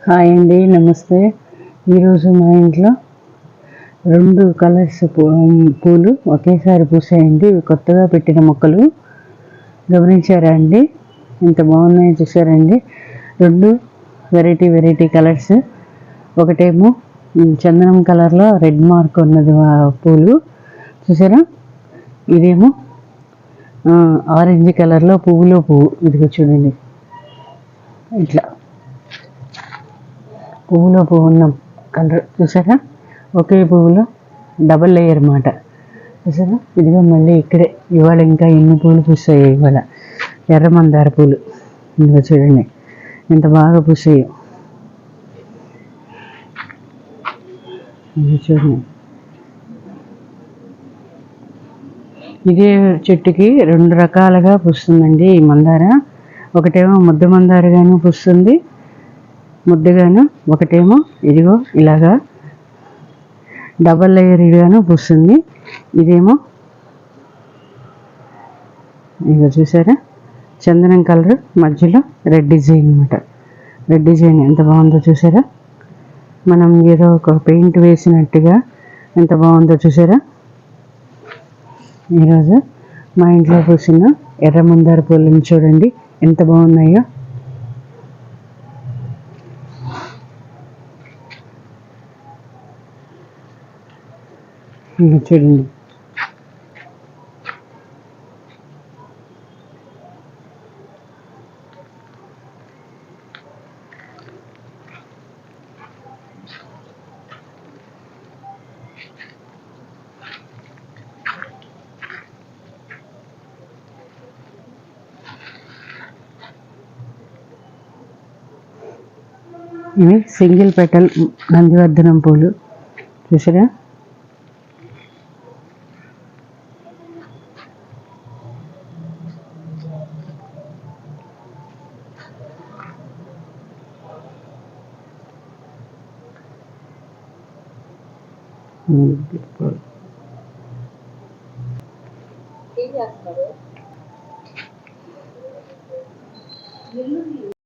Hi అండి, నమస్తే. ఈరోజు మా ఇంట్లో 2 కలర్స్ పూలు ఒకేసారి పూసాయండి. ఇవి కొత్తగా పెట్టిన మొక్కలు. గమనించారా అండి? ఎంత బాగున్నాయో చూసారండి. 2 వెరైటీ కలర్స్. ఒకటేమో చందనం కలర్లో రెడ్ మార్క్ ఉన్నది పూలు చూసారా. ఇదేమో ఆరెంజ్ కలర్లో పువ్వు. ఇదిగో చూడండి, ఇట్లా పువ్వు ఉన్న కలర్ చూసారా. ఒకే పువ్వులో డబల్ లేయర్ మాట చూసారా. ఇదిగో మళ్ళీ ఇక్కడే ఇవాళ ఇంకా ఎన్ని పూలు పూసాయి ఇవాళ. ఎర్ర మందార పూలు ఇదిగో చూడండి ఎంత బాగా పూసాయో. చూడండి, ఇదే చెట్టుకి 2 రకాలుగా పూస్తుందండి ఈ మందార. ఒకటేమో ముద్ద మందారగాను పూస్తుంది, ముద్దగాను. ఒకటేమో ఇదిగో ఇలాగా డబల్ లేయర్గాను పూస్తుంది. ఇదేమో ఇదిగో చూసారా, చందనం కలర్ మధ్యలో రెడ్ డిజైన్ అనమాట. రెడ్ డిజైన్ ఎంత బాగుందో చూసారా. మనం ఏదో ఒక పెయింట్ వేసినట్టుగా ఎంత బాగుందో చూసారా. ఈరోజు మా ఇంట్లో పూసిన ఎర్ర మందార పూలను చూడండి ఎంత బాగున్నాయో. చూడండి, ఇవి సింగిల్ పెటల్ నందివర్ధనం పూలు చూసారా. ఏం చేస్తున్నారు?